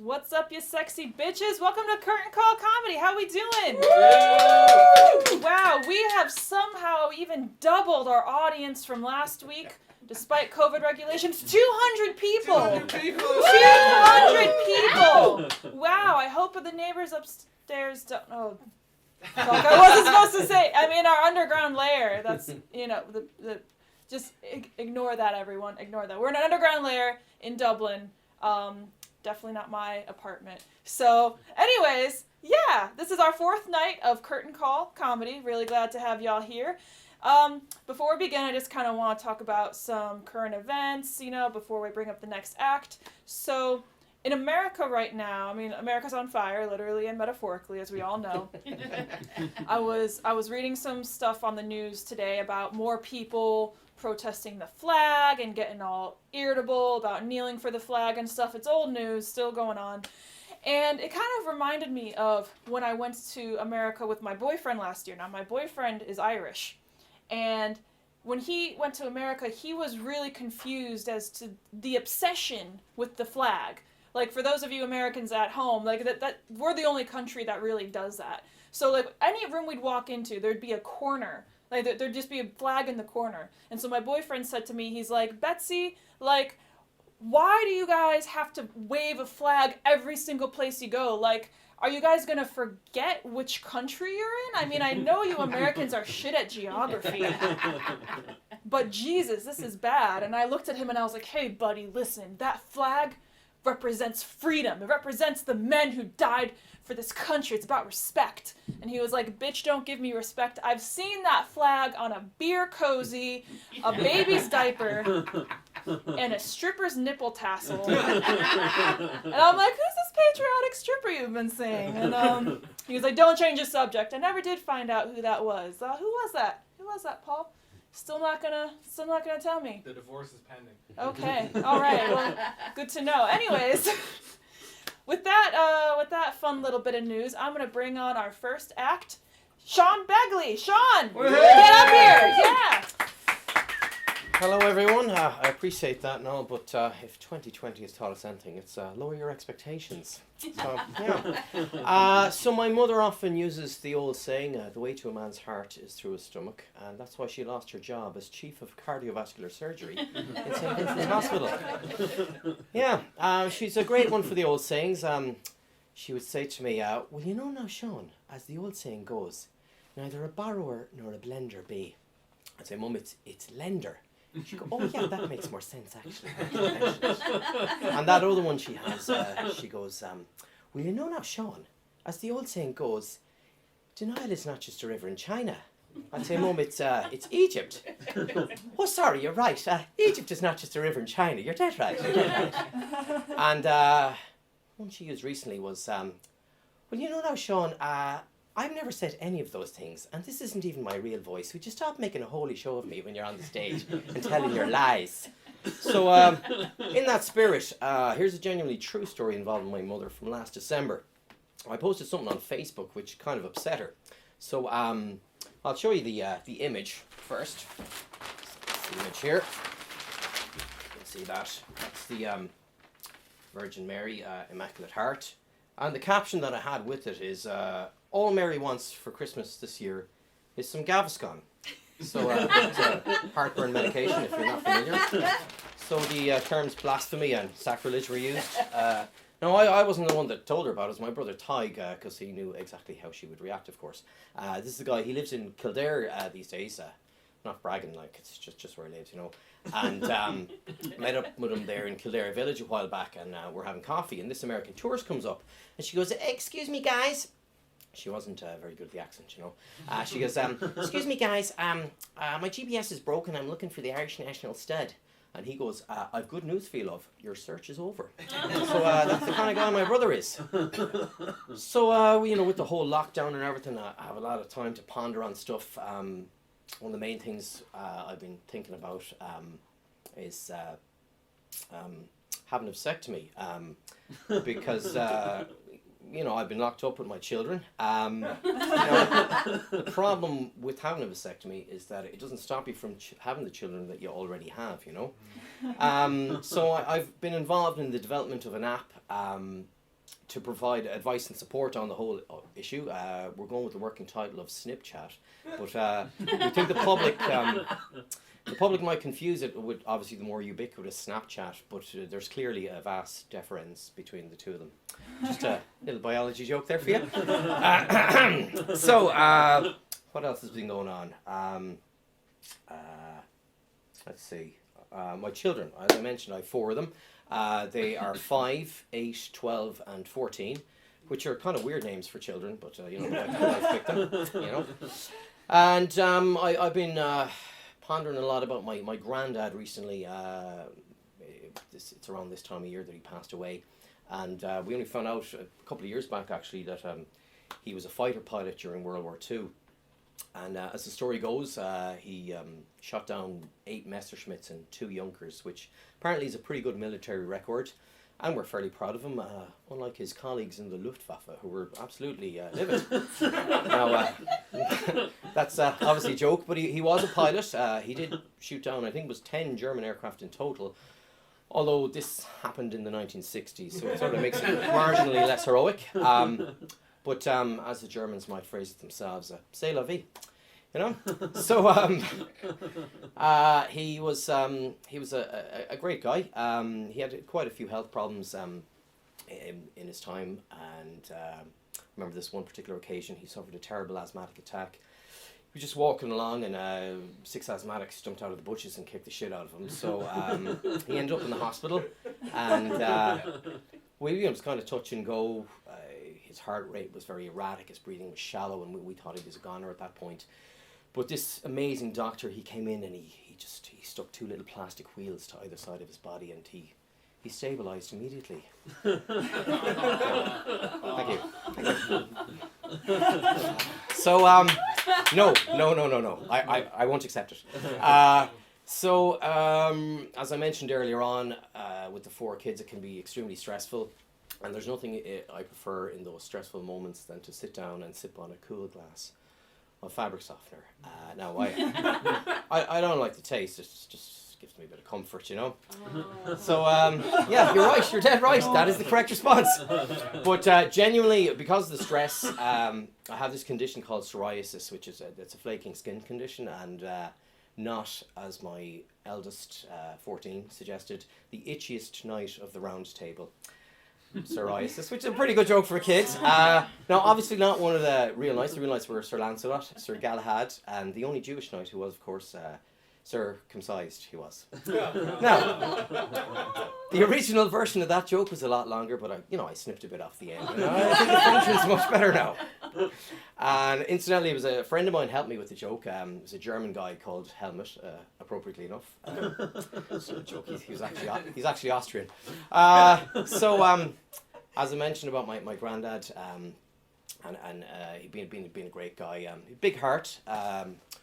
What's up, you sexy bitches? Welcome to Curtain Call Comedy. How we doing? Woo! Wow, we have somehow even doubled our audience from last week, despite COVID regulations. 200 people! 200 people! 200 people! Wow, I hope the neighbors upstairs don't... Oh, fuck, I wasn't supposed to say... I'm in our underground lair. That's, just ignore that, everyone. Ignore that. We're in an underground lair in Dublin. Definitely not my apartment. So, anyways, yeah, this is our fourth night of Curtain Call Comedy. Really glad to have y'all here. Before we begin, I just kind of want to talk about some current events, before we bring up the next act. So, in America right now, America's on fire, literally and metaphorically, as we all know. I was reading some stuff on the news today about more people protesting the flag and getting all irritable about kneeling for the flag and stuff. It's old news, still going on. And it kind of reminded me of when I went to America with my boyfriend last year. Now, my boyfriend is Irish. And when he went to America, he was really confused as to the obsession with the flag. Like, for those of you Americans at home, like, that we're the only country that really does that. So, like, any room we'd walk into, there'd be a corner. Like, there'd just be a flag in the corner. And so my boyfriend said to me, he's like, Betsy, like, why do you guys have to wave a flag every single place you go? Like, are you guys going to forget which country you're in? I know you Americans are shit at geography. But Jesus, this is bad. And I looked at him and I was like, hey, buddy, listen, that flag represents freedom. It represents the men who died for this country. It's about respect. And he was like, bitch, don't give me respect. I've seen that flag on a beer cozy, a baby's diaper, and a stripper's nipple tassel. And I'm like, who's this patriotic stripper you've been seeing? And he was like, don't change the subject. I never did find out who that was. Who was that? Who was that, Paul? Still not gonna tell me. The divorce is pending. Okay. All right. Well, good to know. Anyways, with that fun little bit of news, I'm gonna bring on our first act, Sean Begley. Sean, get up here. Yeah. Hello, everyone. I appreciate that and all, but if 2020 has taught us anything, it's lower your expectations. So, yeah. So my mother often uses the old saying, the way to a man's heart is through his stomach, and that's why she lost her job as chief of cardiovascular surgery in St. Vincent's Hospital. Yeah, she's a great one for the old sayings. She would say to me, well, you know now, Sean, as the old saying goes, neither a borrower nor a blender be. I'd say, Mum, it's lender. She'd go, oh yeah, that makes more sense actually. And that other one she has, she goes, well, you know now, Sean, as the old saying goes, denial is not just a river in China. I'd say, Mum, it's Egypt. Oh, sorry, you're right. Egypt is not just a river in China. You're dead right. You're dead right. And one she used recently was, well, you know now, Sean, I've never said any of those things, and this isn't even my real voice. Would you stop making a holy show of me when you're on the stage and telling your lies? So, in that spirit, here's a genuinely true story involving my mother from last December. I posted something on Facebook which kind of upset her. So, I'll show you the image first. That's the image here. You can see that. That's the Virgin Mary, Immaculate Heart. And the caption that I had with it is, all Mary wants for Christmas this year is some Gaviscon. So it's a heartburn medication if you're not familiar. So the terms blasphemy and sacrilege were used. No, I wasn't the one that told her about it. It was my brother Tig, because he knew exactly how she would react, of course. This is a guy, he lives in Kildare these days. Not bragging, like, it's just where he lives, And met up with him there in Kildare Village a while back, and we're having coffee, and this American tourist comes up, and she goes, excuse me, guys. She wasn't very good at the accent, She goes, excuse me, guys, my GPS is broken. I'm looking for the Irish National Stud. And he goes, I've good news for you, love. Your search is over. So that's the kind of guy my brother is. So, with the whole lockdown and everything, I have a lot of time to ponder on stuff. One of the main things I've been thinking about is having a vasectomy. Because... I've been locked up with my children. The problem with having a vasectomy is that it doesn't stop you from having the children that you already have, So I've been involved in the development of an app to provide advice and support on the whole issue. We're going with the working title of Snipchat, but we think the public might confuse it with obviously the more ubiquitous Snapchat, but there's clearly a vast difference between the two of them. Just a little biology joke there for you. So, what else has been going on? Let's see. My children, as I mentioned, I have 4 of them. They are 5, 8, 12 and 14, which are kind of weird names for children, but I've picked them, And I've been pondering a lot about my granddad recently. It's around this time of year that he passed away, and we only found out a couple of years back actually that he was a fighter pilot during World War II. And as the story goes, he shot down 8 Messerschmitts and 2 Junkers, which apparently is a pretty good military record. And we're fairly proud of him, unlike his colleagues in the Luftwaffe, who were absolutely livid. Now, that's obviously a joke, but he was a pilot. He did shoot down, I think it was 10 German aircraft in total, although this happened in the 1960s, so it sort of makes it marginally less heroic. But as the Germans might phrase it themselves, c'est la vie, So he was a great guy. He had quite a few health problems in his time, and remember this one particular occasion he suffered a terrible asthmatic attack. He was just walking along, and 6 asthmatics jumped out of the bushes and kicked the shit out of him. So he ended up in the hospital, and it was kind of touch and go. His heart rate was very erratic, his breathing was shallow, and we thought he was a goner at that point. But this amazing doctor, he came in and he stuck 2 little plastic wheels to either side of his body, and he stabilised immediately. Thank you. So, no. I won't accept it. As I mentioned earlier on, with the 4 kids, it can be extremely stressful. And there's nothing I prefer in those stressful moments than to sit down and sip on a cool glass of fabric softener. Now, I don't like the taste. It just gives me a bit of comfort, So, yeah, you're right. You're dead right. That is the correct response. But genuinely, because of the stress, I have this condition called psoriasis, which is it's a flaking skin condition, and not, as my eldest, 14, suggested, the itchiest night of the round table. Psoriasis, which is a pretty good joke for a kid. Now, obviously not one of the real knights. The real knights were Sir Lancelot, Sir Galahad, and the only Jewish knight who was, of course, circumcised he was. Now, the original version of that joke was a lot longer, but I snipped a bit off the end. I think the French one's much better now. And incidentally, it was a friend of mine helped me with the joke. It was a German guy called Helmut, appropriately enough. So the joke, he's actually Austrian. As I mentioned about my granddad, and he being a great guy, big heart,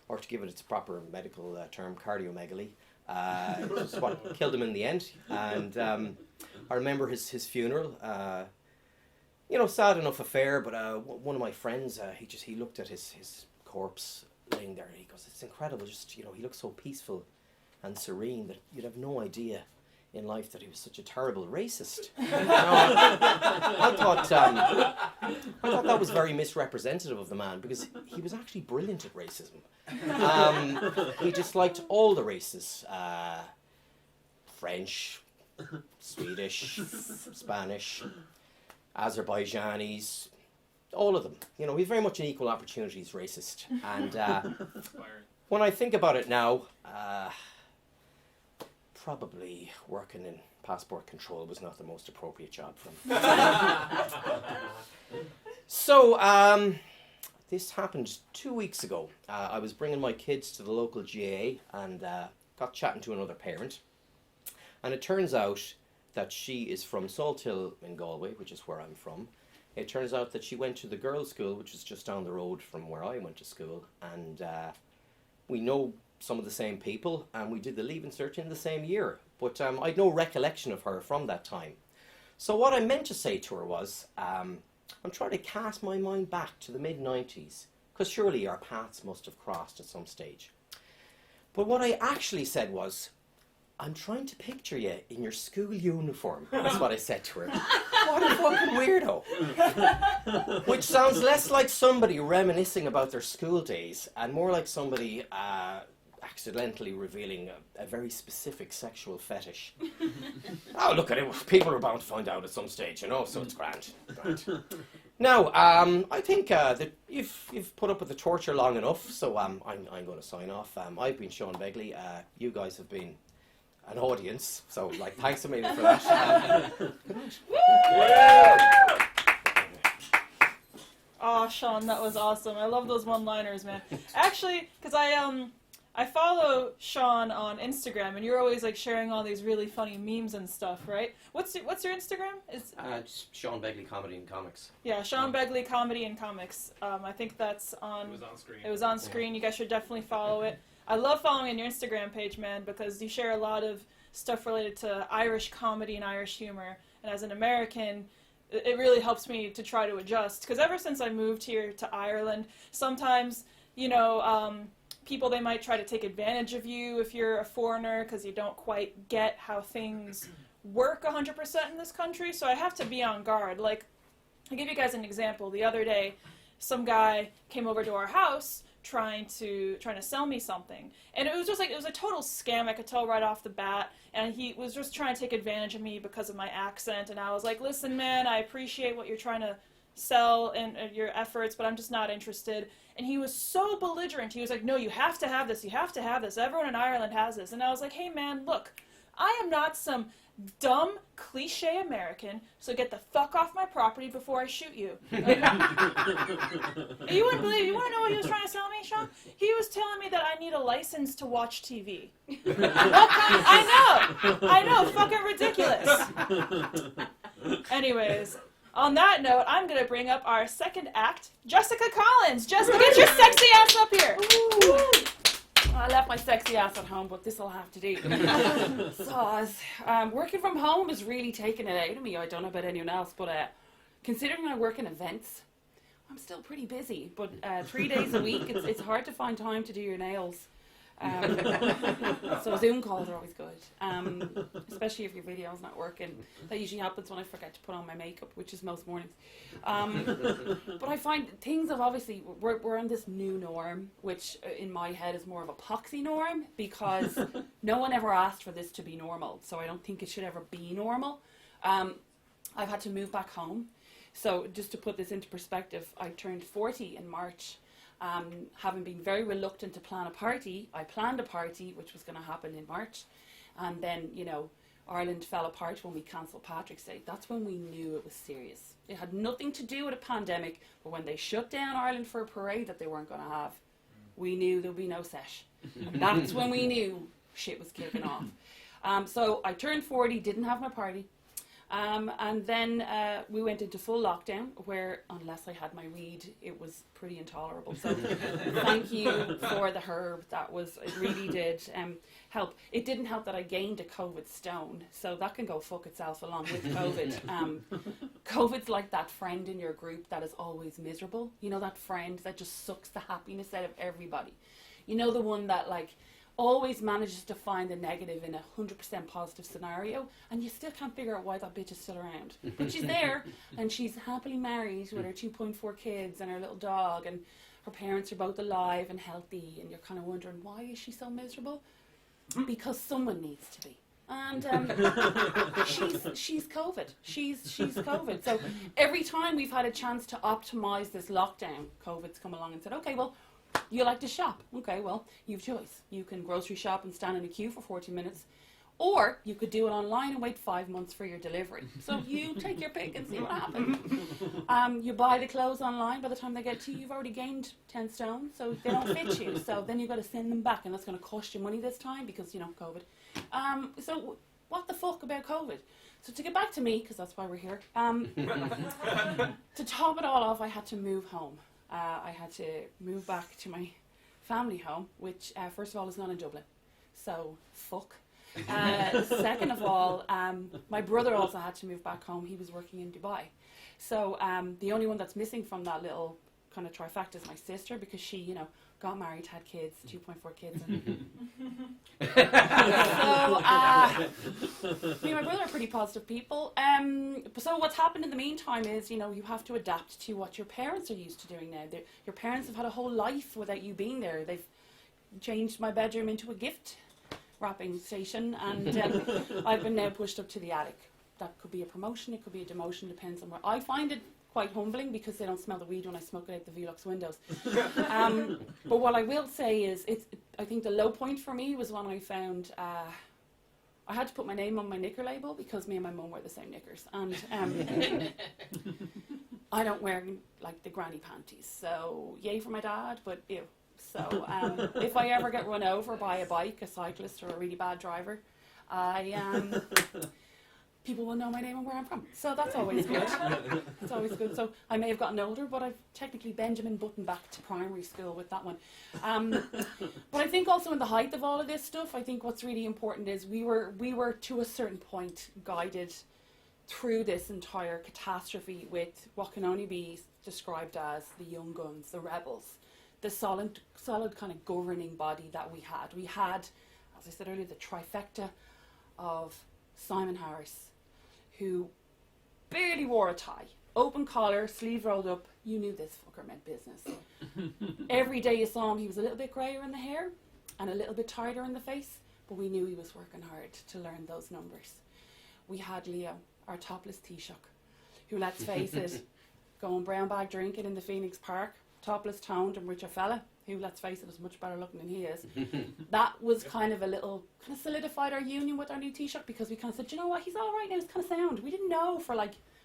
or to give it its proper medical term, cardiomegaly. Which is what killed him in the end. And I remember his funeral. Sad enough affair, but one of my friends, he looked at his corpse laying there, and he goes, "It's incredible. Just he looks so peaceful and serene that you'd have no idea in life that he was such a terrible racist." I thought that was very misrepresentative of the man, because he was actually brilliant at racism. He disliked all the races, French, Swedish, Spanish, Azerbaijanis, all of them. He's very much an equal opportunities racist. And when I think about it now, probably working in passport control was not the most appropriate job for him. So, this happened 2 weeks ago. I was bringing my kids to the local GAA and got chatting to another parent. And it turns out that she is from Salthill in Galway, which is where I'm from. It turns out that she went to the girls' school, which is just down the road from where I went to school. And we know some of the same people, and we did the Leaving Cert in the same year. But I'd no recollection of her from that time. So what I meant to say to her was, I'm trying to cast my mind back to the mid-90s, because surely our paths must have crossed at some stage. But what I actually said was, I'm trying to picture you in your school uniform. That's what I said to her. What a fucking weirdo. Which sounds less like somebody reminiscing about their school days and more like somebody accidentally revealing a very specific sexual fetish. Oh, look at it. People are bound to find out at some stage, you know, so it's grand. Now, I think that you've put up with the torture long enough, so I'm going to sign off. I've been Sean Begley. You guys have been an audience, so like thanks a million for that. Good night. Oh, Sean, that was awesome. I love those one-liners, man. Actually, because I follow Sean on Instagram, and you're always like sharing all these really funny memes and stuff, right? What's your Instagram? Just Sean Begley Comedy and Comics. Yeah, Sean Begley Comedy and Comics. I think that's on. It was on screen. It was on screen. You guys should definitely follow it. I love following on your Instagram page, man, because you share a lot of stuff related to Irish comedy and Irish humor. And as an American, it really helps me to try to adjust. Because ever since I moved here to Ireland, sometimes, you know, people, they might try to take advantage of you if you're a foreigner because you don't quite get how things work 100% in this country. So I have to be on guard. Like, I'll give you guys an example. The other day, some guy came over to our house trying to sell me something, and it was just like, it was a total scam. I could tell right off the bat, and he was just trying to take advantage of me because of my accent. And I was like, listen, man, I appreciate what you're trying to sell and your efforts, but I'm just not interested. And he was so belligerent. He was like, no, you have to have this, you have to have this, everyone in Ireland has this. And I was like, hey man, look, I am not some dumb cliche American, so get the fuck off my property before I shoot you. Okay? You wouldn't believe, you want to know what he was trying to sell me, Sean? He was telling me that I need a license to watch TV. I know, fucking ridiculous. Anyways, on that note, I'm going to bring up our second act, Jessica Collins. Jessica, get your sexy ass up here. I left my sexy ass at home, but this will have to do. So, working from home is really taking it out of me. I don't know about anyone else, but considering I work in events, I'm still pretty busy. But 3 days a week, it's hard to find time to do your nails. So Zoom calls are always good, especially if your video's not working. That usually happens when I forget to put on my makeup, which is most mornings. But I find things have obviously, we're in this new norm, which in my head is more of a poxy norm, because no one ever asked for this to be normal, so I don't think it should ever be normal. I've had to move back home, so just to put this into perspective, I turned 40 in March. Having been very reluctant to plan a party, I planned a party which was going to happen in March, and then, you know, Ireland fell apart when we cancelled Patrick's Day. That's when we knew it was serious. It had nothing to do with a pandemic, but when they shut down Ireland for a parade that they weren't going to have, we knew there would be no sesh. And that's when we knew shit was kicking off. So I turned 40, didn't have my party. And then we went into full lockdown, where unless I had my weed, it was pretty intolerable. So thank you for the herb. It really did help. It didn't help that I gained a COVID stone, so that can go fuck itself along with COVID. COVID's like that friend in your group that is always miserable. You know, that friend that just sucks the happiness out of everybody. You know, the one that like always manages to find the negative in 100% positive scenario, and you still can't figure out why that bitch is still around. But she's there, and she's happily married with her 2.4 kids and her little dog, and her parents are both alive and healthy, and you're kind of wondering, why is she so miserable? Because someone needs to be. And she's COVID. She's COVID. So every time we've had a chance to optimize this lockdown, COVID's come along and said, okay, well, you like to shop. Okay, well, you have a choice. You can grocery shop and stand in a queue for 40 minutes, or you could do it online and wait 5 months for your delivery. So you take your pick and see what happens. You buy the clothes online. By the time they get to you, you've already gained 10 stone, so they don't fit you. So then you've got to send them back, and that's going to cost you money this time because, you know, COVID. So what the fuck about COVID? So to get back to me, because that's why we're here, to top it all off, I had to move home. I had to move back to my family home, which, first of all, is not in Dublin. So, fuck. Second of all, my brother also had to move back home. He was working in Dubai. So, the only one that's missing from that little kind of trifecta is my sister, because she, you know, got married, had kids, 2.4 kids. Me and my brother are pretty positive people. So what's happened in the meantime is, you know, you have to adapt to what your parents are used to doing now. Your parents have had a whole life without you being there. They've changed my bedroom into a gift wrapping station, and I've been now pushed up to the attic. That could be a promotion, it could be a demotion, depends on where. I find it quite humbling because they don't smell the weed when I smoke it out the Velux windows. But what I will say is, I think the low point for me was when I found I had to put my name on my knicker label because me and my mum wear the same knickers, and I don't wear like the granny panties. So yay for my dad, but ew. So if I ever get run over by a bike, a cyclist, or a really bad driver, people will know my name and where I'm from. So that's always good. It's always good. So I may have gotten older, but I've technically Benjamin Button back to primary school with that one. But I think also in the height of all of this stuff, I think what's really important is we were to a certain point guided through this entire catastrophe with what can only be described as the young guns, the rebels, the solid kind of governing body that we had. We had, as I said earlier, the trifecta of Simon Harris, who barely wore a tie, open collar, sleeve rolled up. You knew this fucker meant business. Every day you saw him, he was a little bit greyer in the hair and a little bit tighter in the face, but we knew he was working hard to learn those numbers. We had Leo, our topless Taoiseach, who, let's face it, going brown bag drinking in the Phoenix Park, topless, toned and richer fella, who, let's face it, is much better looking than he is. That was kind of solidified our union with our new Taoiseach, because we kind of said, you know what, he's all right now, he's kind of sound. We didn't know for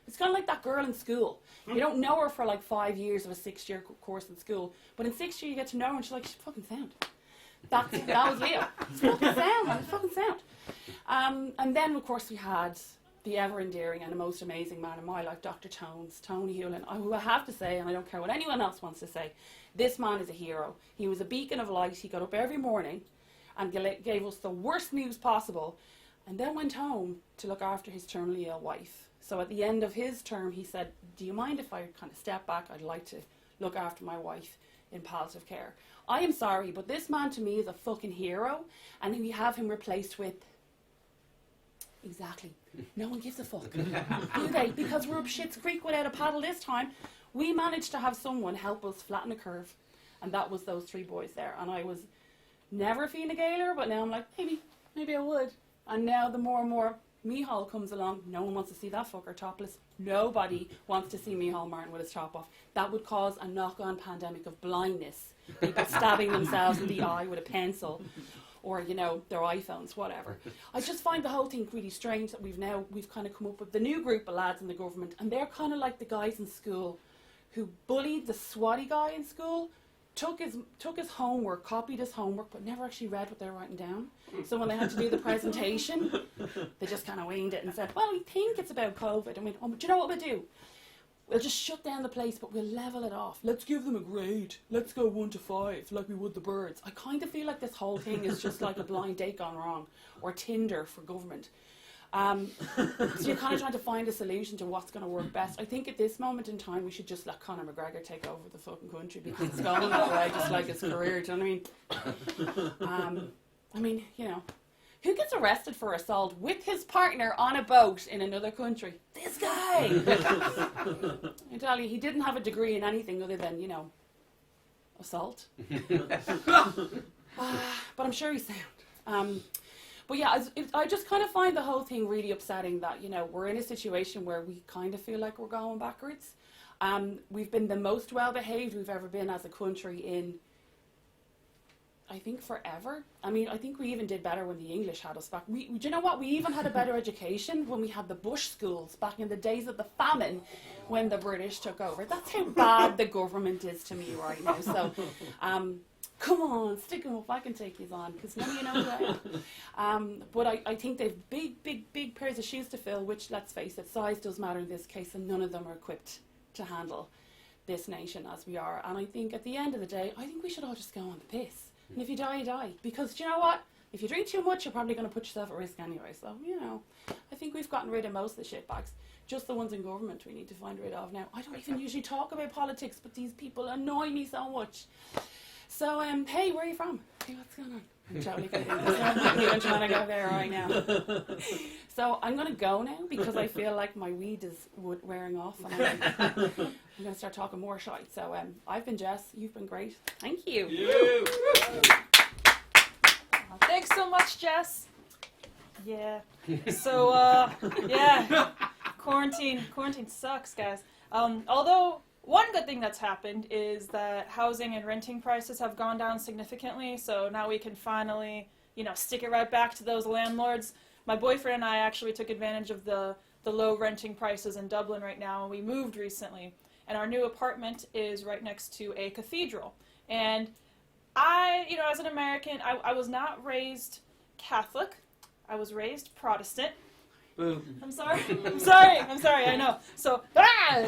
it's kind of like that girl in school. You don't know her for 5 years of a 6-year course in school, but in 6th year you get to know her and she's like, she's fucking sound. That was Leo. He's fucking sound, man, he's fucking sound. And then, of course, we had the ever-endearing and the most amazing man in my life, Dr. Tony Hewlin, who I have to say, and I don't care what anyone else wants to say, this man is a hero. He was a beacon of light. He got up every morning and gave us the worst news possible, and then went home to look after his terminally ill wife. So at the end of his term, he said, do you mind if I kind of step back? I'd like to look after my wife in palliative care. I am sorry, but this man to me is a fucking hero, and we have him replaced with... Exactly. No one gives a fuck. Do they? Because we're up Schitt's Creek without a paddle this time. We managed to have someone help us flatten a curve, and that was those 3 boys there. And I was never a Fine Gaeler, but now I'm like, maybe I would. And now the more and more Micheál comes along, no one wants to see that fucker topless. Nobody wants to see Micheál Martin with his top off. That would cause a knock-on pandemic of blindness. People stabbing themselves in the eye with a pencil. Or, their iPhones, whatever. I just find the whole thing really strange that we've kind of come up with the new group of lads in the government, and they're kind of like the guys in school who bullied the swatty guy in school, took his homework, copied his homework, but never actually read what they were writing down. So when they had to do the presentation, they just kind of winged it and said, well, we think it's about COVID. I mean, do you know what we'll do? We'll just shut down the place, but we'll level it off. Let's give them a grade. Let's go 1 to 5, like we would the birds. I kind of feel like this whole thing is just like a blind date gone wrong, or Tinder for government. So you're kind of trying to find a solution to what's going to work best. I think at this moment in time, we should just let Conor McGregor take over the fucking country, because it's going that way, just like his career. Do you know what I mean? Who gets arrested for assault with his partner on a boat in another country? This guy! I tell you, he didn't have a degree in anything other than, assault. But I'm sure he's sound. But yeah, I just kind of find the whole thing really upsetting that, we're in a situation where we kind of feel like we're going backwards. We've been the most well-behaved we've ever been as a country in, I think, forever. I mean, I think we even did better when the English had us back. Do you know what? We even had a better education when we had the bush schools back in the days of the famine when the British took over. That's how bad the government is to me right now. So, come on, stick them up. I can take these on, because none of you know who I am. But I think they've big pairs of shoes to fill, which, let's face it, size does matter in this case, and none of them are equipped to handle this nation as we are. And I think at the end of the day, I think we should all just go on the piss. And if you die, you die. Because, do you know what? If you drink too much, you're probably going to put yourself at risk anyway. So, I think we've gotten rid of most of the shitbags. Just the ones in government we need to find rid of now. I don't even usually talk about politics, but these people annoy me so much. So, hey, where are you from? Hey, what's going on? I'm totally kidding. I'm trying to go there right now. So I'm going to go now because I feel like my weed is wearing off and I'm going to start talking more shite. So I've been Jess. You've been great. Thank you. Thanks so much, Jess. Yeah. So, yeah. Quarantine sucks, guys. Although one good thing that's happened is that housing and renting prices have gone down significantly, so now we can finally, stick it right back to those landlords. My boyfriend and I actually took advantage of the low renting prices in Dublin right now, and we moved recently. And our new apartment is right next to a cathedral. And I, as an American, I was not raised Catholic. I was raised Protestant. I'm sorry, I know. So, I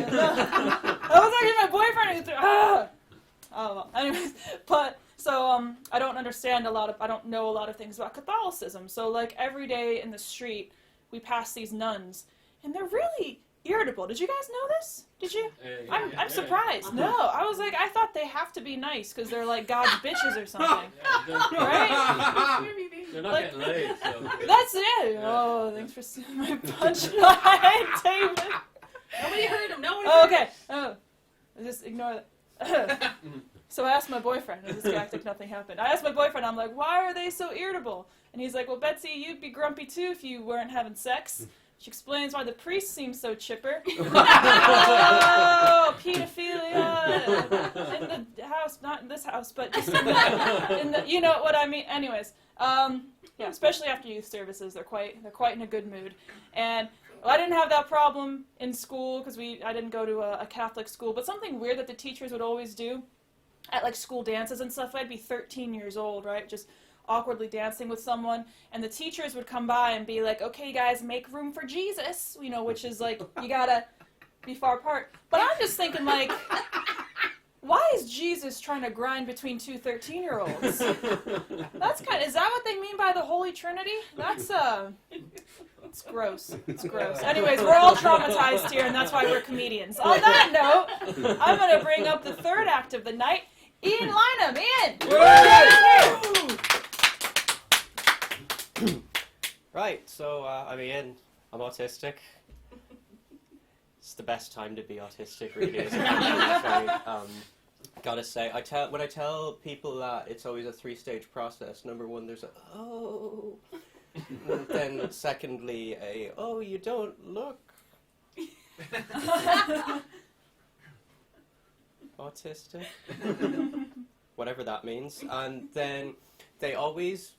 was like my boyfriend. Oh, well, anyways, but, so, I don't know a lot of things about Catholicism. So, like, every day in the street, we pass these nuns, and they're really irritable. Did you guys know this? Did you? I'm surprised. No, I was like, I thought they have to be nice, because they're, like, God's bitches or something. Right? They're not Like, getting laid, so. That's it. Oh, thanks for stealing my punchline, David. Nobody heard him. No one Oh, heard him. okay. Oh, just ignore that. So I asked my boyfriend, and this guy acted like nothing happened. I asked my boyfriend, I'm like, why are they so irritable? And he's like, well, Betsy, you'd be grumpy too if you weren't having sex. She explains why the priest seems so chipper. Oh, pedophilia in the house, not in this house, but just in the you know what I mean. Anyways, yeah, especially after youth services, they're quite in a good mood. And I didn't have that problem in school because I didn't go to a Catholic school. But something weird that the teachers would always do at like school dances and stuff. I'd be 13 years old, right? Just awkwardly dancing with someone, and the teachers would come by and be like, okay guys, make room for Jesus, which is like, you gotta be far apart. But I'm just thinking, like, why is Jesus trying to grind between two 13-year-olds? Is that what they mean by the Holy Trinity? It's gross. It's gross. Anyways, we're all traumatized here, and that's why we're comedians. On that note, I'm gonna bring up the third act of the night, Ian Lynam. Ian! Right, so I'm Ian. I'm autistic. It's the best time to be autistic, really. Isn't it? Gotta say, when I tell people that it's always a 3-stage process. Number 1, there's a oh, and then secondly a oh, you don't look autistic, whatever that means, and then they always.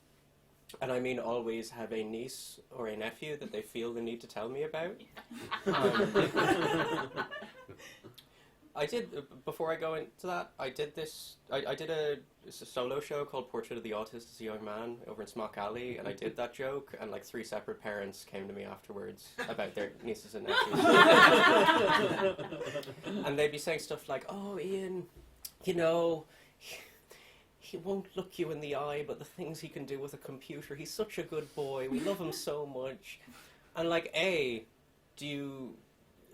And I mean always have a niece or a nephew that they feel the need to tell me about. I did, before I go into that, I did a solo show called Portrait of the Autist as a Young Man over in Smock Alley, and I did that joke, and like 3 separate parents came to me afterwards about their nieces and nephews. And they'd be saying stuff like, oh, Ian, he won't look you in the eye, but the things he can do with a computer, he's such a good boy, we love him so much. And like, A, do you,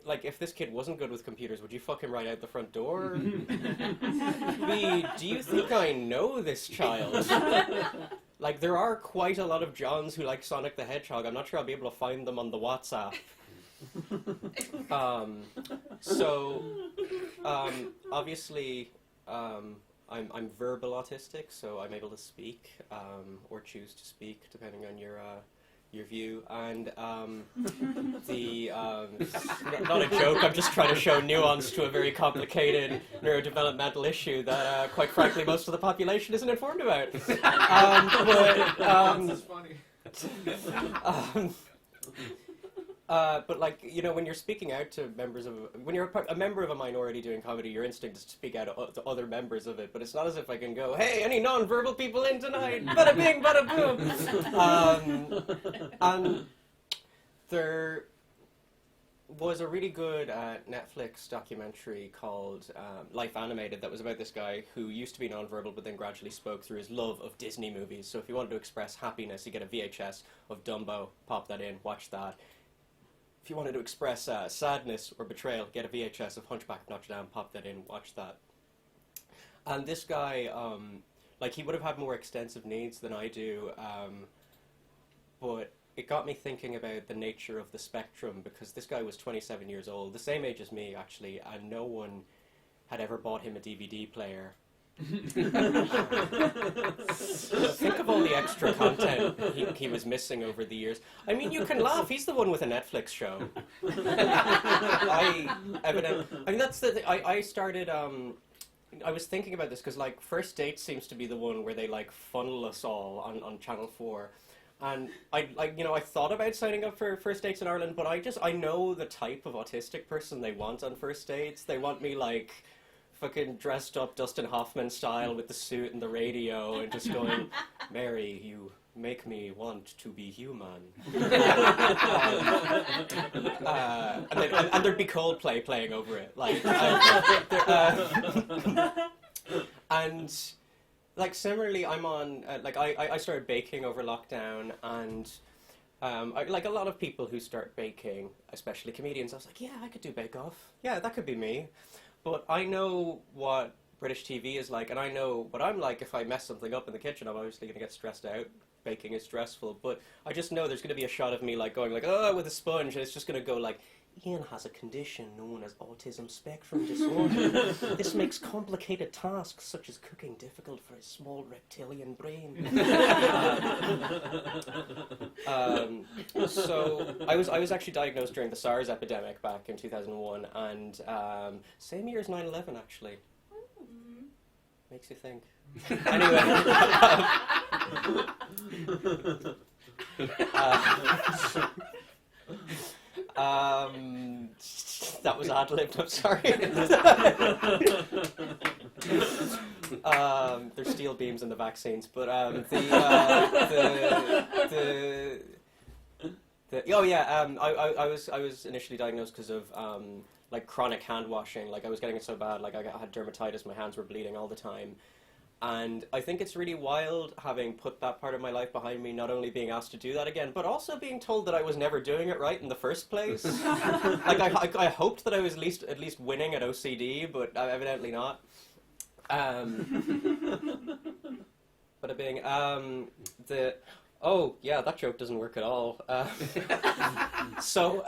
like, if this kid wasn't good with computers, would you fuck him right out the front door? B, do you think I know this child? Like, there are quite a lot of Johns who like Sonic the Hedgehog. I'm not sure I'll be able to find them on the WhatsApp. Obviously, I'm verbal autistic, so I'm able to speak, or choose to speak, depending on your view. And not a joke. I'm just trying to show nuance to a very complicated neurodevelopmental issue that, quite frankly, most of the population isn't informed about. That's funny. But like, when you're speaking out to when you're a member of a minority doing comedy, your instinct is to speak out to other members of it. But it's not as if I can go, hey, any non-verbal people in tonight? Bada bing, bada boom. And there was a really good Netflix documentary called Life Animated that was about this guy who used to be non-verbal but then gradually spoke through his love of Disney movies. So if you wanted to express happiness, you get a VHS of Dumbo, pop that in, watch that. If you wanted to express sadness or betrayal, get a VHS of Hunchback of Notre Dame, pop that in, watch that. And this guy, like, he would have had more extensive needs than I do, but it got me thinking about the nature of the spectrum, because this guy was 27 years old, the same age as me, actually, and no one had ever bought him a DVD player. Think of all the extra content he was missing over the years. I mean, you can laugh. He's the one with a Netflix show. I mean, that's the thing. I started. I was thinking about this because, like, First Date seems to be the one where they, like, funnel us all on Channel 4. And I thought about signing up for First Dates in Ireland, but I know the type of autistic person they want on First Dates. They want me, like, fucking dressed up Dustin Hoffman style with the suit and the radio and just going, Mary, you make me want to be human. And there'd be Coldplay playing over it. Like, and like similarly, I'm on, I started baking over lockdown, and like a lot of people who start baking, especially comedians, I was like, yeah, I could do Bake Off. Yeah, that could be me. But I know what British TV is like, and I know what I'm like if I mess something up in the kitchen. I'm obviously going to get stressed out. Baking is stressful, but I just know there's going to be a shot of me like going like, oh, with a sponge, and it's just going to go like, Ian has a condition known as autism spectrum disorder. This makes complicated tasks such as cooking difficult for his small reptilian brain. So I was actually diagnosed during the SARS epidemic back in 2001, and same year as 9/11 actually. Makes you think. Anyway. That was ad-libbed, I'm sorry. There's steel beams in the vaccines, but I was initially diagnosed because of like chronic hand washing. Like I was getting it so bad, like I had dermatitis, my hands were bleeding all the time. And I think it's really wild having put that part of my life behind me, not only being asked to do that again, but also being told that I was never doing it right in the first place. Like I hoped that I was at least winning at OCD, but evidently not. But being oh yeah, that joke doesn't work at all. So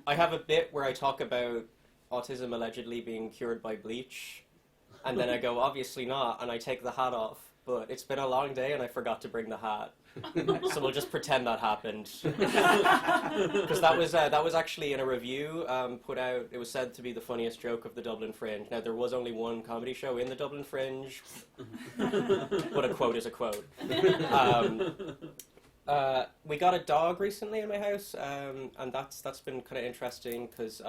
I have a bit where I talk about autism allegedly being cured by bleach. And then I go, obviously not, and I take the hat off. But it's been a long day, and I forgot to bring the hat. So we'll just pretend that happened. Because that was actually in a review put out. It was said to be the funniest joke of the Dublin Fringe. Now, there was only one comedy show in the Dublin Fringe, but a quote is a quote. We got a dog recently in my house, and that's been kind of interesting, because...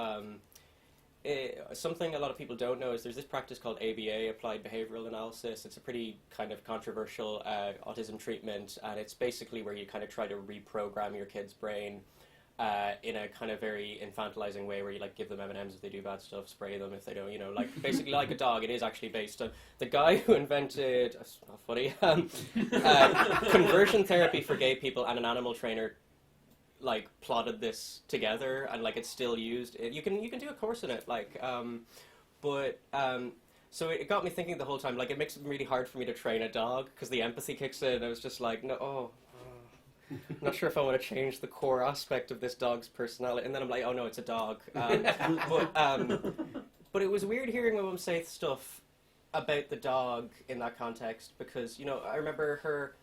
something a lot of people don't know is there's this practice called ABA, Applied Behavioral Analysis. It's a pretty kind of controversial autism treatment, and it's basically where you kind of try to reprogram your kid's brain in a kind of very infantilizing way, where you like give them M&Ms if they do bad stuff, spray them if they don't, like basically like a dog. It is actually based on the guy who invented, that's not funny, conversion therapy for gay people, and an animal trainer like plotted this together, and like it's still used. You can do a course in it, like so it got me thinking the whole time, like it makes it really hard for me to train a dog because the empathy kicks in. I was just like, no, I'm not sure if I want to change the core aspect of this dog's personality, and then I'm like, oh no, it's a dog. But it was weird hearing my mum say stuff about the dog in that context, because I remember her,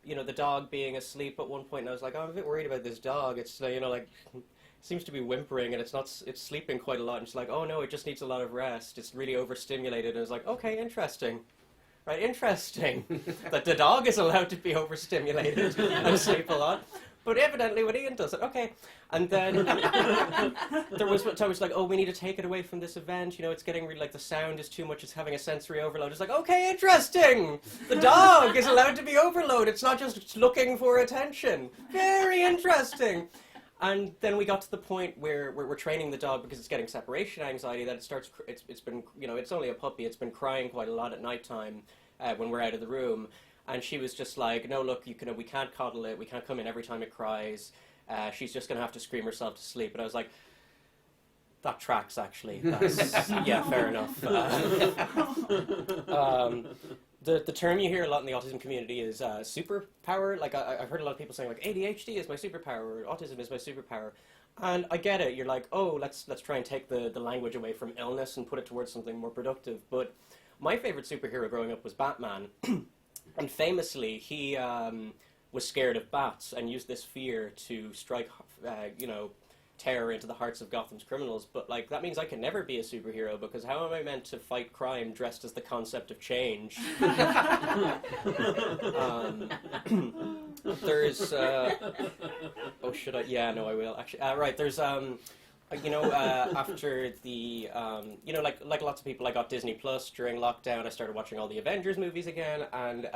the dog being asleep at one point, and I was like, oh, I'm a bit worried about this dog. It's, like, seems to be whimpering, and it's sleeping quite a lot. And she's like, oh, no, it just needs a lot of rest. It's really overstimulated. And I was like, okay, interesting. Right, interesting. That the dog is allowed to be overstimulated and sleep a lot. But evidently when Ian does it, okay. And then there was like, oh, we need to take it away from this event. It's getting really, like, the sound is too much. It's having a sensory overload. It's like, okay, interesting. The dog is allowed to be overloaded. It's not just looking for attention. Very interesting. And then we got to the point where we're training the dog, because it's getting separation anxiety, that it's been, it's only a puppy. It's been crying quite a lot at nighttime when we're out of the room. And she was just like, no, look, we can't coddle it. We can't come in every time it cries. She's just going to have to scream herself to sleep. And I was like, that tracks, actually. That's, yeah, fair enough. The term you hear a lot in the autism community is superpower. Like, I've heard a lot of people saying, like, ADHD is my superpower, or autism is my superpower. And I get it. You're like, oh, let's try and take the language away from illness and put it towards something more productive. But my favorite superhero growing up was Batman. And famously, he was scared of bats and used this fear to strike, terror into the hearts of Gotham's criminals. But, like, that means I can never be a superhero, because how am I meant to fight crime dressed as the concept of change? There's, oh, should I? Yeah, no, I will, actually. Right, there's, after the, like lots of people, I got Disney Plus during lockdown. I started watching all the Avengers movies again, and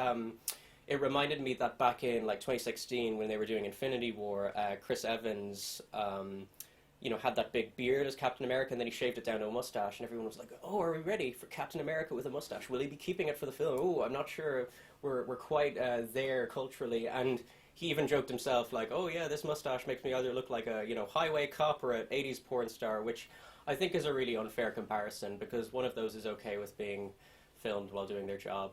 it reminded me that back in, like, 2016, when they were doing Infinity War, Chris Evans, had that big beard as Captain America, and then he shaved it down to a mustache, and everyone was like, oh, are we ready for Captain America with a mustache? Will he be keeping it for the film? Oh, I'm not sure. We're quite there culturally. And he even joked himself, like, oh, yeah, this mustache makes me either look like a, highway cop or an 80s porn star, which I think is a really unfair comparison, because one of those is okay with being filmed while doing their job.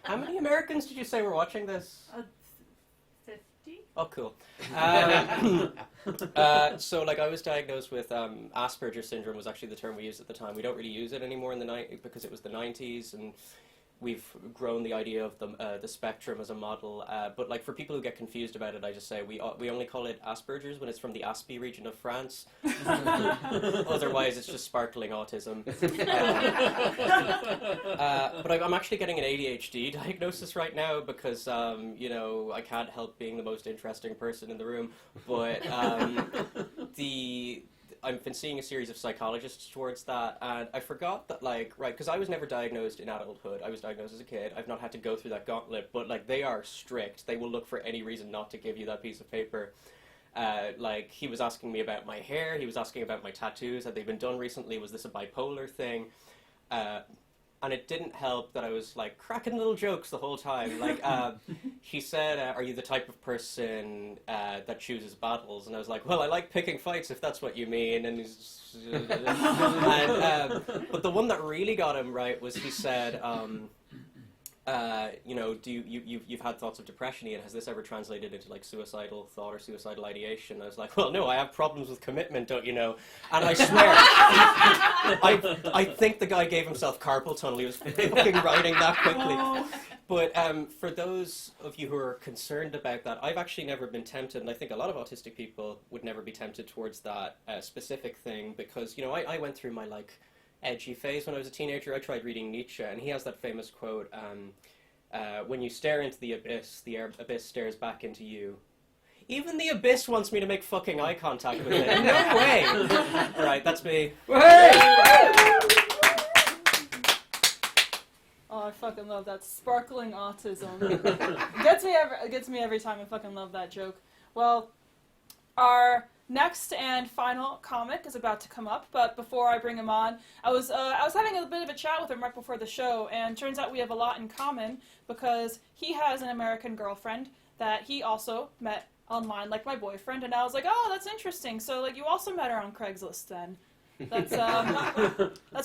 How many Americans did you say were watching this? 50. Oh, cool. So, like, I was diagnosed with Asperger's syndrome was actually the term we used at the time. We don't really use it anymore in the because it was the 90s, and we've grown the idea of the spectrum as a model. But, like, for people who get confused about it, I just say we only call it Asperger's when it's from the Aspie region of France. Otherwise, it's just sparkling autism. But I'm actually getting an ADHD diagnosis right now because, I can't help being the most interesting person in the room. But I've been seeing a series of psychologists towards that, and I forgot that, because I was never diagnosed in adulthood. I was diagnosed as a kid. I've not had to go through that gauntlet, but, like, they are strict. They will look for any reason not to give you that piece of paper. He was asking me about my hair. He was asking about my tattoos. Had they been done recently? Was this a bipolar thing? And it didn't help that I was, like, cracking little jokes the whole time. Like, he said, are you the type of person that chooses battles? And I was like, well, I like picking fights, if that's what you mean. And he's... but the one that really got him right was he said, you've had thoughts of depression, Ian. Has this ever translated into, like, suicidal thought or suicidal ideation? I was like, well, no, I have problems with commitment, don't you know? And I swear, I think the guy gave himself carpal tunnel. He was fucking writing that quickly. But for those of you who are concerned about that, I've actually never been tempted, and I think a lot of autistic people would never be tempted towards that specific thing, because, I went through my, like, edgy phase when I was a teenager. I tried reading Nietzsche, and he has that famous quote, when you stare into the abyss stares back into you. Even the abyss wants me to make fucking eye contact with it. No way! Alright, that's me. Oh, I fucking love that. Sparkling autism. Gets me every time. I fucking love that joke. Well, our next and final comic is about to come up, but before I bring him on, I was having a bit of a chat with him right before the show, and turns out we have a lot in common, because he has an American girlfriend that he also met online, like my boyfriend, and I was like, oh, that's interesting. So, like, you also met her on Craigslist then. That's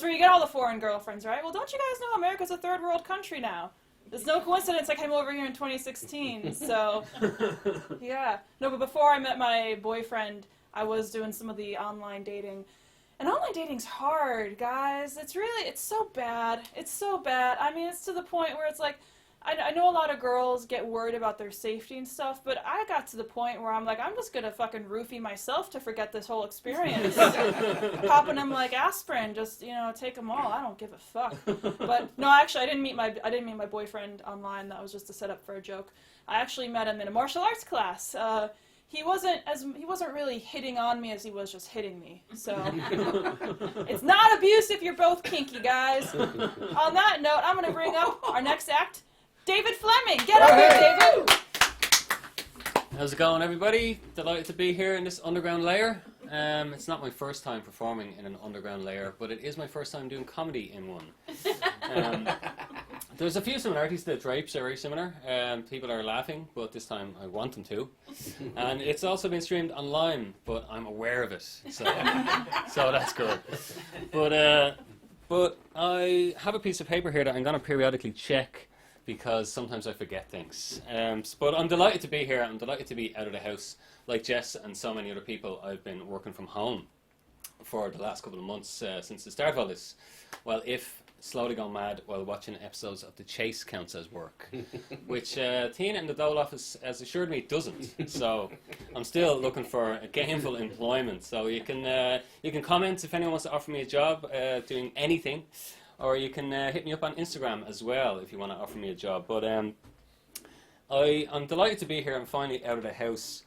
where you get all the foreign girlfriends, right? Well, don't you guys know America's a third world country now? It's no coincidence I came over here in 2016, so, yeah. No, but before I met my boyfriend, I was doing some of the online dating. And online dating's hard, guys. It's so bad. It's so bad. I mean, it's to the point where it's like, I know a lot of girls get worried about their safety and stuff, but I got to the point where I'm like, I'm just gonna fucking roofie myself to forget this whole experience. Popping them like aspirin, just, take them all. I don't give a fuck. But no, actually, I didn't meet my boyfriend online. That was just a setup for a joke. I actually met him in a martial arts class. He wasn't really hitting on me as he was just hitting me. So it's not abuse if you're both kinky, guys. On that note, I'm gonna bring up our next act. David Fleming, get up here, David! How's it going, everybody? Delighted to be here in this underground lair. It's not my first time performing in an underground lair, but it is my first time doing comedy in one. There's a few similarities. The drapes are very similar. People are laughing, but this time I want them to. And it's also been streamed on Lynam, but I'm aware of it, so that's good. But I have a piece of paper here that I'm going to periodically check because sometimes I forget things. But I'm delighted to be here. I'm delighted to be out of the house. Like Jess and so many other people, I've been working from home for the last couple of months since the start of all this. Well, if slowly gone mad while watching episodes of The Chase counts as work, which Tina in the Dole office has assured me it doesn't. So I'm still looking for a gainful employment. So you can comment if anyone wants to offer me a job doing anything, or you can hit me up on Instagram as well if you want to offer me a job. But I'm delighted to be here. I'm finally out of the house.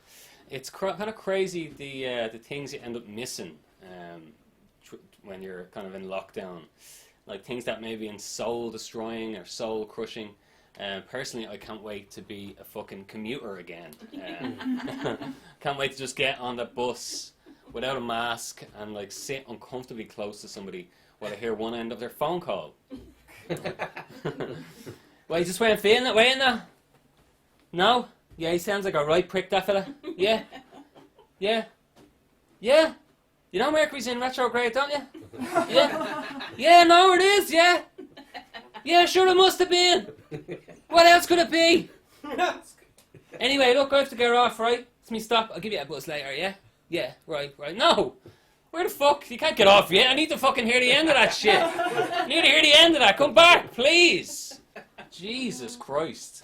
It's kind of crazy the things you end up missing when you're kind of in lockdown. Like things that may be soul destroying or soul crushing. Personally, I can't wait to be a fucking commuter again. Can't wait to just get on the bus without a mask and like sit uncomfortably close to somebody while I hear one end of their phone call. Well, you just weren't feeling that way, now? No? Yeah, he sounds like a right prick, that fella. Yeah? Yeah? Yeah? You know Mercury's in retrograde, don't you? Yeah? Yeah, no, it is, yeah? Yeah, sure it must have been. What else could it be? Anyway, look, I have to get off, right? It's me stop. I'll give you a buzz later, yeah? Yeah, right. No! Where the fuck? You can't get off yet. I need to fucking hear the end of that shit. I need to hear the end of that. Come back, please. Jesus Christ.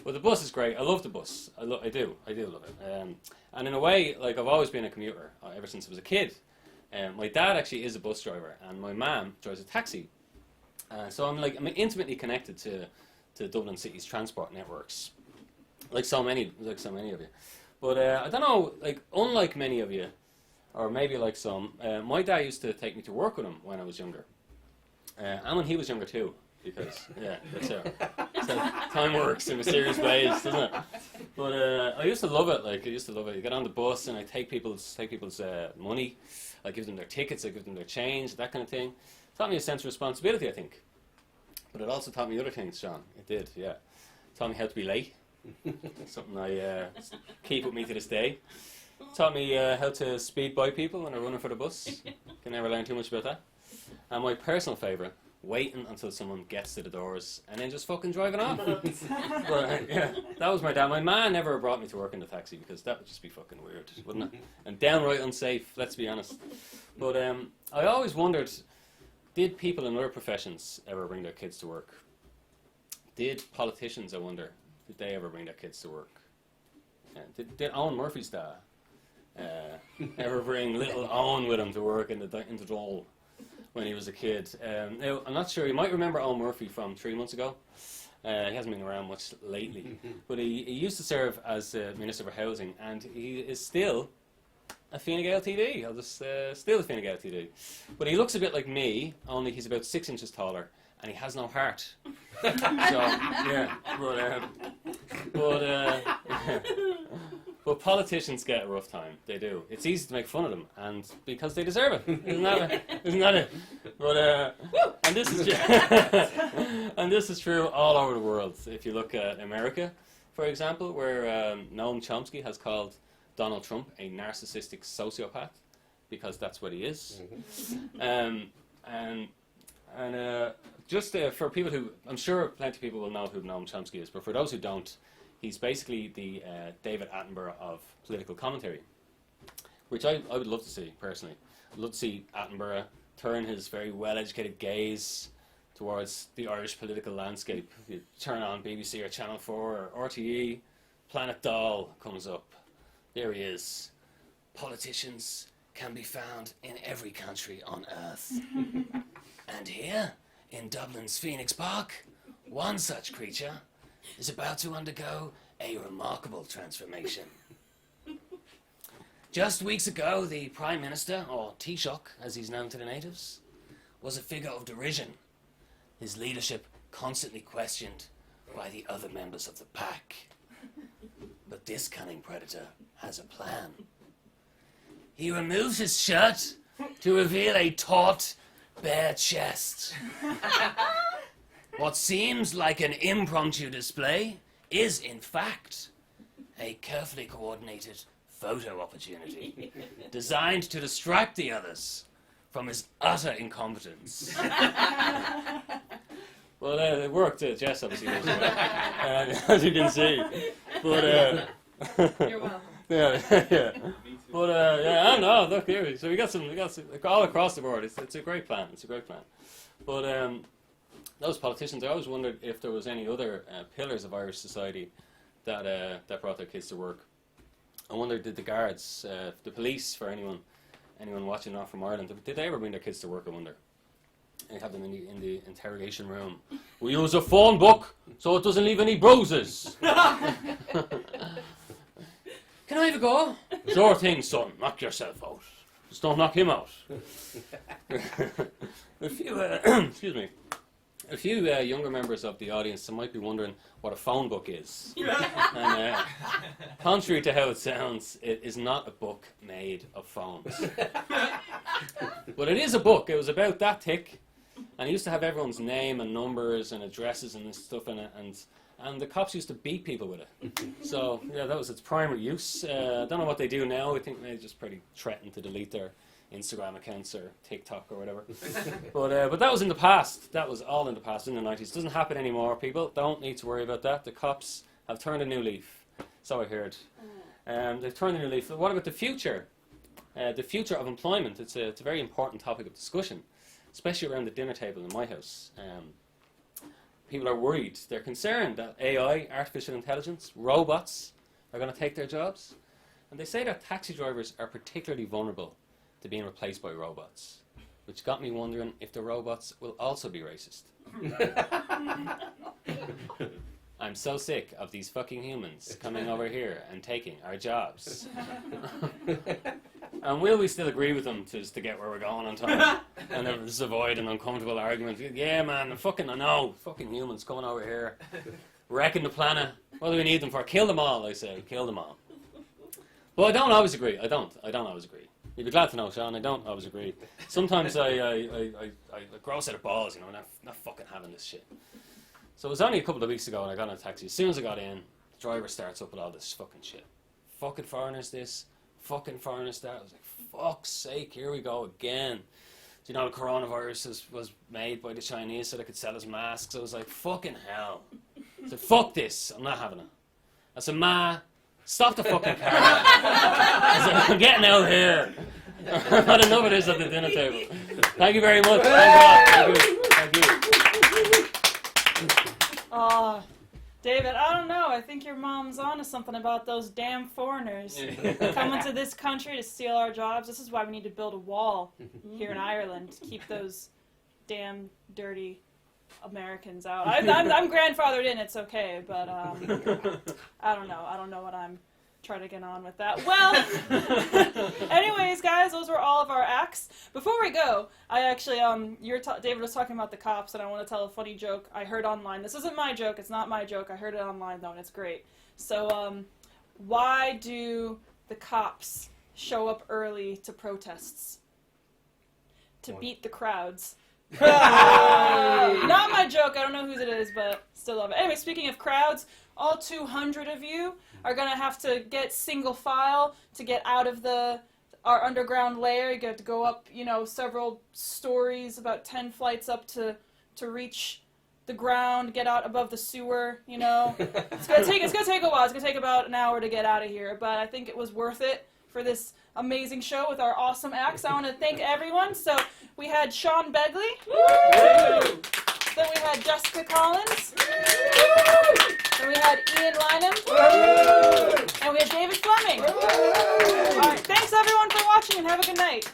Well, the bus is great. I love the bus. I do love it. And in a way, like, I've always been a commuter ever since I was a kid. My dad actually is a bus driver, and my mum drives a taxi. So I'm intimately connected to Dublin City's transport networks, like so many of you. But I don't know, like unlike many of you, or maybe like some, my dad used to take me to work with him when I was younger, and when he was younger too. Because that's how time works in mysterious ways, doesn't it? But I used to love it. Like I used to love it. You get on the bus and I take people's money. I give them their tickets. I give them their change. That kind of thing. It taught me a sense of responsibility, I think. But it also taught me other things, Sean. It did, yeah. It taught me how to be late. Something I keep with me to this day. It taught me how to speed by people when I'm running for the bus. Can never learn too much about that. And my personal favourite, waiting until someone gets to the doors and then just fucking driving off. But, yeah, that was my dad. My man never brought me to work in the taxi because that would just be fucking weird, wouldn't it? And downright unsafe, let's be honest. But I always wondered, did people in other professions ever bring their kids to work? Did politicians, I wonder, did they ever bring their kids to work? Did Owen Murphy's dad ever bring little Owen with him to work in the Dole when he was a kid? Now, I'm not sure. You might remember Owen Murphy from 3 months ago. He hasn't been around much lately. But he used to serve as Minister for Housing, and he is still a Fine Gael TD. Still a Fine Gael TD. But he looks a bit like me, only he's about 6 inches taller, and he has no heart. So, yeah. But politicians get a rough time. They do. It's easy to make fun of them, and because they deserve it. Isn't that it? But and this is and this is true all over the world. If you look at America, for example, where Noam Chomsky has called Donald Trump a narcissistic sociopath, because that's what he is. Just for people who, I'm sure plenty of people will know who Noam Chomsky is, but for those who don't, he's basically the David Attenborough of political commentary, which I would love to see, personally. I'd love to see Attenborough turn his very well-educated gaze towards the Irish political landscape. You turn on BBC or Channel 4 or RTE, Planet Doll comes up. There he is. Politicians can be found in every country on earth. And here, in Dublin's Phoenix Park, one such creature is about to undergo a remarkable transformation. Just weeks ago, the Prime Minister, or Taoiseach as he's known to the natives, was a figure of derision, his leadership constantly questioned by the other members of the pack. But this cunning predator has a plan. He removes his shirt to reveal a taut, bare chest. What seems like an impromptu display is, in fact, a carefully coordinated photo opportunity designed to distract the others from his utter incompetence. Well, it worked. Jess obviously was, as you can see. But You're welcome. yeah. But yeah, I know. Look here. So we got some all across the board. It's a great plan. But those politicians, I always wondered if there was any other pillars of Irish society that brought their kids to work. I wonder, did the guards, the police, for anyone watching not from Ireland, did they ever bring their kids to work? I wonder. And have them in the interrogation room. We use a phone book so it doesn't leave any bruises. Can I have a go? Sure thing, son. Knock yourself out. Just don't knock him out. A few, excuse me. A few younger members of the audience might be wondering what a phone book is. And contrary to how it sounds, it is not a book made of phones. But it is a book. It was about that thick, and it used to have everyone's name and numbers and addresses and stuff in it, and the cops used to beat people with it. So yeah, that was its primary use. I don't know what they do now. I think they just pretty threaten to delete their Instagram accounts or TikTok or whatever. But that was in the past. That was all in the past, in the 90s. It doesn't happen anymore, people. Don't need to worry about that. The cops have turned a new leaf. So I heard. They've turned a new leaf. What about the future? The future of employment. It's a very important topic of discussion, especially around the dinner table in my house. People are worried. They're concerned that AI, artificial intelligence, robots are going to take their jobs. And they say that taxi drivers are particularly vulnerable to being replaced by robots, which got me wondering if the robots will also be racist. I'm so sick of these fucking humans coming over here and taking our jobs. And will we still agree with them to get where we're going on time and then just avoid an uncomfortable argument? Yeah, man, I know, fucking humans coming over here, wrecking the planet. What do we need them for? Kill them all, I say, kill them all. But I don't always agree. I don't always agree. You'd be glad to know, Sean, I don't always agree. Sometimes I gross out of balls, not fucking having this shit. So it was only a couple of weeks ago when I got in a taxi. As soon as I got in, the driver starts up with all this fucking shit. Fucking foreigners this, fucking foreigners that. I was like, fuck's sake, here we go again. Do you know the coronavirus was made by the Chinese so they could sell us masks? I was like, fucking hell. I said, fuck this, I'm not having it. I said, Ma, stop the fucking car. I said, I'm getting out here. I've had enough of this at the dinner table. Thank you very much. Thank you. David, I don't know. I think your mom's onto something about those damn foreigners coming to this country to steal our jobs. This is why we need to build a wall here in Ireland to keep those damn dirty Americans out. I'm grandfathered in. It's okay, but I don't know. I don't know what I'm trying to get on with that. Well, anyways, guys, those were all of our acts. Before we go, I actually, David was talking about the cops, and I want to tell a funny joke I heard online. This isn't my joke. It's not my joke. I heard it online, though, and it's great. So, why do the cops show up early to protests? To beat the crowds. Not my joke. I don't know whose it is, but still love it. Anyway, speaking of crowds, all 200 of you are going to have to get single file to get out of our underground lair. You have to go up, several stories, about 10 flights up to reach the ground, get out above the sewer, It's going to take a while. It's going to take about an hour to get out of here, but I think it was worth it for this amazing show with our awesome acts. I want to thank everyone. So we had Sean Begley. Woo! Then we had Jessica Collins. Woo! Then we had Ian Lynam. Woo! And we had David Fleming. All right, thanks everyone for watching and have a good night.